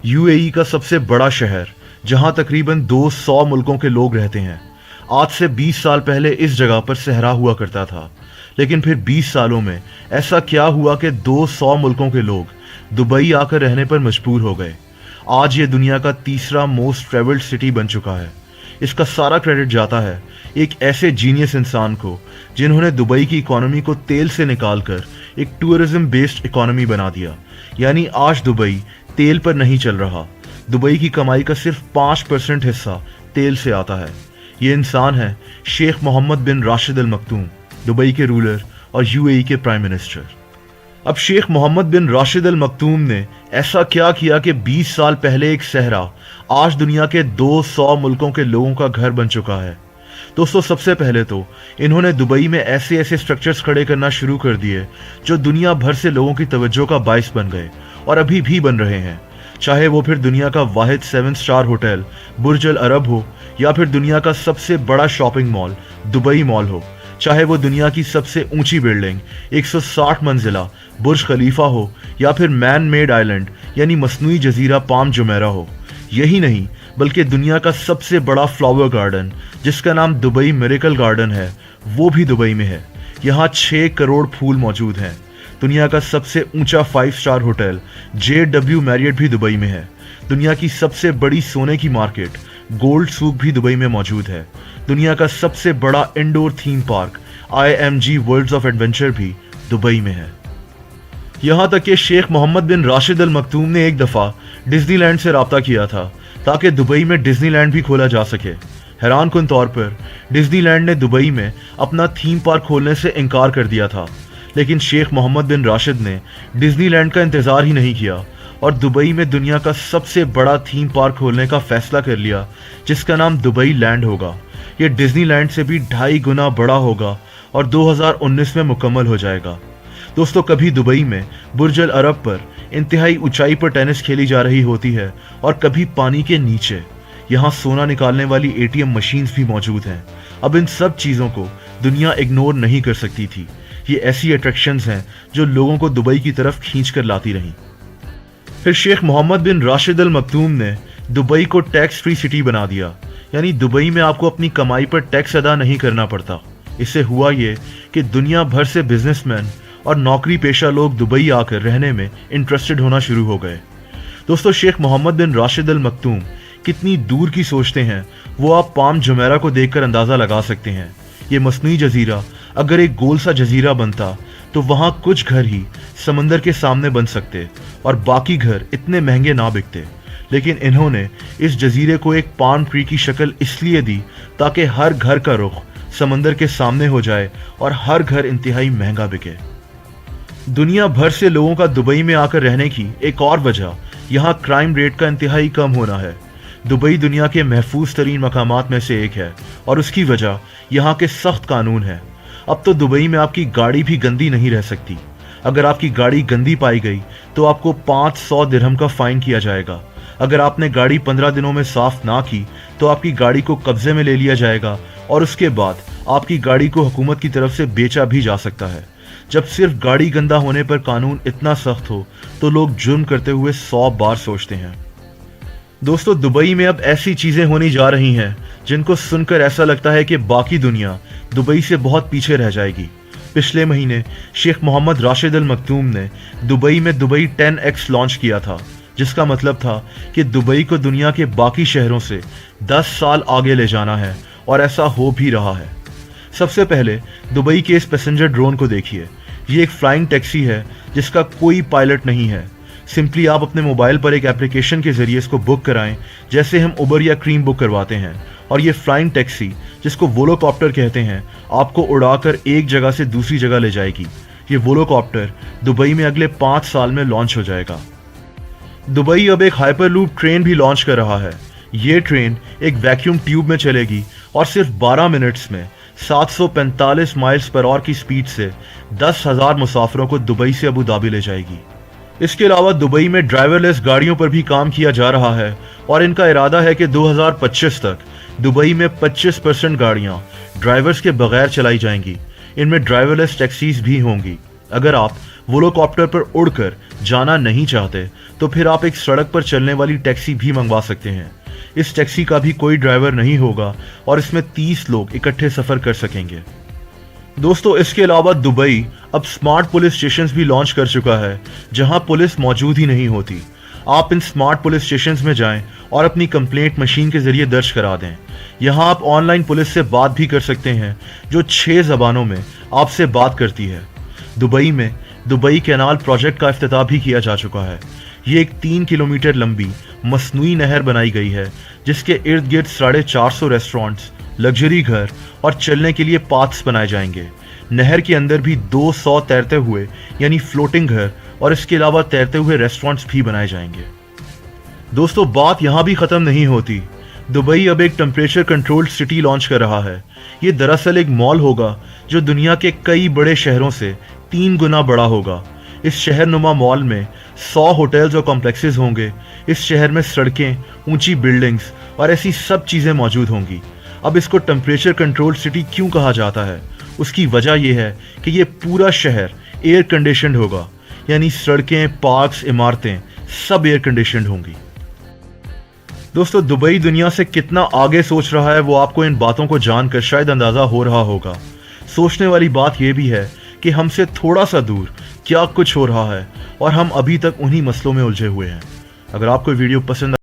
UAE का सबसे बड़ा शहर, जहां तकरीबन 200 मुल्कों के लोग रहते हैं। आज से 20 साल पहले इस जगह पर सहरा हुआ करता था, लेकिन फिर 20 सालों में ऐसा क्या हुआ कि 200 मुल्कों के लोग दुबई आकर रहने पर मजबूर हो गए। आज ये दुनिया का तीसरा मोस्ट ट्रेवल्ड सिटी बन चुका है। इसका सारा क्रेडिट जाता है एक ऐसे जीनियस इंसान को, जिन्होंने दुबई की इकोनॉमी को तेल से निकालकर एक टूरिज्म बेस्ड इकोनॉमी बना दिया। यानी आज दुबई तेल पर नहीं चल रहा। दुबई की कमाई का सिर्फ 5% हिस्सा तेल से आता है। ये इंसान है शेख मोहम्मद बिन राशिद अल मक्तूम, दुबई के रूलर और यूएई के प्राइम मिनिस्टर। अब शेख मोहम्मद बिन राशिद अल मक्तूम ने ऐसा क्या किया कि 20 साल पहले एक सहरा आज दुनिया के 200 मुल्कों के लोगों का घर बन चुका है। दोस्तों, सबसे पहले तो इन्होंने दुबई में ऐसे ऐसे स्ट्रक्चर्स खड़े करना शुरू कर दिए जो दुनिया भर से लोगों की तवज्जो का बाइस बन गए और अभी भी बन रहे हैं। चाहे वो फिर दुनिया का वाहिद 7 स्टार होटल बुर्ज अल अरब हो, या फिर दुनिया का सबसे बड़ा शॉपिंग मॉल दुबई मॉल हो, चाहे वो दुनिया की सबसे ऊंची बिल्डिंग 160 मंजिला बुर्ज खलीफा हो, या फिर मैन मेड आइलैंड यानी मसनूई जजीरा पाम जुमेरा हो। यही नहीं, बल्कि दुनिया का सबसे बड़ा फ्लावर गार्डन, जिसका नाम दुबई मिरेकल गार्डन है, वो भी दुबई में है। यहाँ 6 करोड़ फूल मौजूद हैं। दुनिया का सबसे ऊंचा 5 स्टार होटल JW मैरियट भी दुबई में है। दुनिया की सबसे बड़ी सोने की मार्केट गोल्ड सूक भी दुबई में मौजूद है। दुनिया का सबसे बड़ा indoor theme park IMG worlds of adventure भी दुबई में है। यहाँ तक कि शेख मोहम्मद बिन राशिद अल मक्तूम ने एक दफ़ा डिज्नीलैंड से राब्ता किया था ताकि दुबई में डिज्नीलैंड भी खोला जा सके। हैरान कुन तौर पर डिज्नीलैंड ने दुबई में अपना थीम पार्क खोलने से इनकार कर दिया था, लेकिन शेख मोहम्मद बिन राशिद ने डिज्नीलैंड का इंतज़ार ही नहीं किया और दुबई में दुनिया का सबसे बड़ा थीम पार्क खोलने का फैसला कर लिया, जिसका नाम दुबई लैंड होगा। ये डिज्नीलैंड से भी 2.5 गुना बड़ा होगा और 2019 में मुकम्मल हो जाएगा। दोस्तों, कभी दुबई में बुर्ज अल अरब पर इंतहाई ऊंचाई पर टेनिस खेली जा रही होती है और कभी पानी के नीचे। यहाँ सोना निकालने वाली ATM मशीन्स भी मौजूद हैं। अब इन सब चीज़ों को दुनिया इग्नोर नहीं कर सकती थी। ये ऐसी अट्रैक्शंस हैं जो लोगों को दुबई की तरफ खींच कर लाती रहीं। फिर शेख मोहम्मद बिन राशिद अल मक्तूम ने दुबई को टैक्स फ्री सिटी बना दिया। यानी दुबई में आपको अपनी कमाई पर टैक्स अदा नहीं करना पड़ता। इससे हुआ ये कि दुनिया भर से बिजनेसमैन और नौकरी पेशा लोग दुबई आकर रहने में इंटरेस्टेड होना शुरू हो गए। दोस्तों, शेख मोहम्मद बिन राशिद अल मक्तूम कितनी दूर की सोचते हैं वो आप पाम जुमेरा को देखकर अंदाज़ा लगा सकते हैं। ये मसनूई जजीरा अगर एक गोल सा जजीरा बनता तो वहाँ कुछ घर ही समंदर के सामने बन सकते और बाकी घर इतने महंगे ना बिकते। लेकिन इन्होंने इस जजीरे को एक पाम ट्री की शक्ल इसलिए दी ताकि हर घर का रुख समंदर के सामने हो जाए और हर घर इंतहाई महंगा बिके। दुनिया भर से लोगों का दुबई में आकर रहने की एक और वजह यहाँ क्राइम रेट का इंतहाई कम होना है। दुबई दुनिया के महफूज तरीन मकामात में से एक है और उसकी वजह यहाँ के सख्त कानून है। अब तो दुबई में आपकी गाड़ी भी गंदी नहीं रह सकती। अगर आपकी गाड़ी गंदी पाई गई तो आपको 500 दिरहम का फाइन किया जाएगा। अगर आपने गाड़ी 15 दिनों में साफ ना की तो आपकी गाड़ी को कब्जे में ले लिया जाएगा और उसके बाद आपकी गाड़ी को हुकूमत की तरफ से बेचा भी जा सकता है। जब सिर्फ गाड़ी गंदा होने पर कानून इतना सख्त हो तो लोग जुर्म करते हुए 100 बार सोचते हैं। दोस्तों, दुबई में अब ऐसी चीजें होने जा रही हैं जिनको सुनकर ऐसा लगता है कि बाकी दुनिया दुबई से बहुत पीछे रह जाएगी। पिछले महीने शेख मोहम्मद राशिद अल मक्तूम ने दुबई में दुबई 10X लॉन्च किया था, जिसका मतलब था कि दुबई को दुनिया के बाकी शहरों से 10 साल आगे ले जाना है और ऐसा हो भी रहा है। सबसे पहले दुबई के इस पैसेंजर ड्रोन को देखिए। ये एक फ्लाइंग टैक्सी है जिसका कोई पायलट नहीं है। सिंपली आप अपने मोबाइल पर एक एप्लीकेशन के जरिए इसको बुक कराएं, जैसे हम उबर या क्रीम बुक करवाते हैं, और ये फ्लाइंग टैक्सी, जिसको वोलोकॉप्टर कहते हैं, आपको उड़ाकर एक जगह से दूसरी जगह ले जाएगी। ये वोलोकॉप्टर दुबई में अगले 5 साल में लॉन्च हो जाएगा। दुबई अब एक हाइपरलूप ट्रेन भी लॉन्च कर रहा है। ये ट्रेन एक वैक्यूम ट्यूब में चलेगी और सिर्फ 12 मिनट्स में 745 माइल्स पर आवर की स्पीड से 10,000 मुसाफिरों को दुबई से अबू धाबी ले जाएगी। इसके अलावा दुबई में ड्राइवरलेस गाड़ियों पर भी काम किया जा रहा है और इनका इरादा है कि 2025 तक दुबई में 25% गाड़ियां ड्राइवर्स के बगैर चलाई जाएंगी। इनमें ड्राइवरलेस टैक्सीज भी होंगी। अगर आप वो लोग कॉप्टर पर उड़कर जाना नहीं चाहते तो फिर आप एक सड़क पर चलने वाली टैक्सी भी मंगवा सकते हैं। इस टैक्सी का भी कोई ड्राइवर नहीं होगा और इसमें 30 लोग इकट्ठे सफर कर सकेंगे। दोस्तों, इसके अलावा दुबई अब स्मार्ट पुलिस स्टेशंस भी लॉन्च कर चुका है, जहां पुलिस मौजूद ही नहीं होती। आप इन स्मार्ट पुलिस स्टेशंस में जाएं और अपनी कंप्लेंट मशीन के जरिए दर्ज करा दें। यहां आप ऑनलाइन पुलिस से बात भी कर सकते हैं, जो 6 ज़बानों में आपसे बात करती है। दुबई में दुबई कैनाल प्रोजेक्ट का इफ्तिताह भी किया जा चुका है। ये एक 3 किलोमीटर लंबी मसनूई नहर बनाई गई है, जिसके इर्द गिर्द 450 रेस्टोरेंट्स, लग्जरी घर और चलने के लिए पाथ्स बनाए जाएंगे। नहर के अंदर भी 200 तैरते हुए यानी फ्लोटिंग घर और इसके अलावा तैरते हुए रेस्टोरेंट्स भी बनाए जाएंगे। दोस्तों, बात यहाँ भी ख़त्म नहीं होती। दुबई अब एक टेम्परेचर कंट्रोल्ड सिटी लॉन्च कर रहा है। ये दरअसल एक मॉल होगा जो दुनिया के कई बड़े शहरों से 3 गुना बड़ा होगा। इस शहरनुमा मॉल में 100 होटल्स और कॉम्प्लेक्सेस होंगे। इस शहर में सड़कें, ऊंची बिल्डिंग्स और ऐसी सब चीज़ें मौजूद होंगी। अब इसको टेम्परेचर कंट्रोल्ड सिटी क्यों कहा जाता है? उसकी वजह यह है कि ये पूरा शहर एयर कंडीशनड होगा, यानी सड़कें, पार्क्स, इमारतें सब एयर कंडीशनड होंगी। दोस्तों, दुबई दुनिया से कितना आगे सोच रहा है वो आपको इन बातों को जानकर शायद अंदाज़ा हो रहा होगा। सोचने वाली बात यह भी है कि हमसे थोड़ा सा दूर क्या कुछ हो रहा है और हम अभी तक उन्हीं मसलों में उलझे हुए हैं। अगर आपको वीडियो पसंद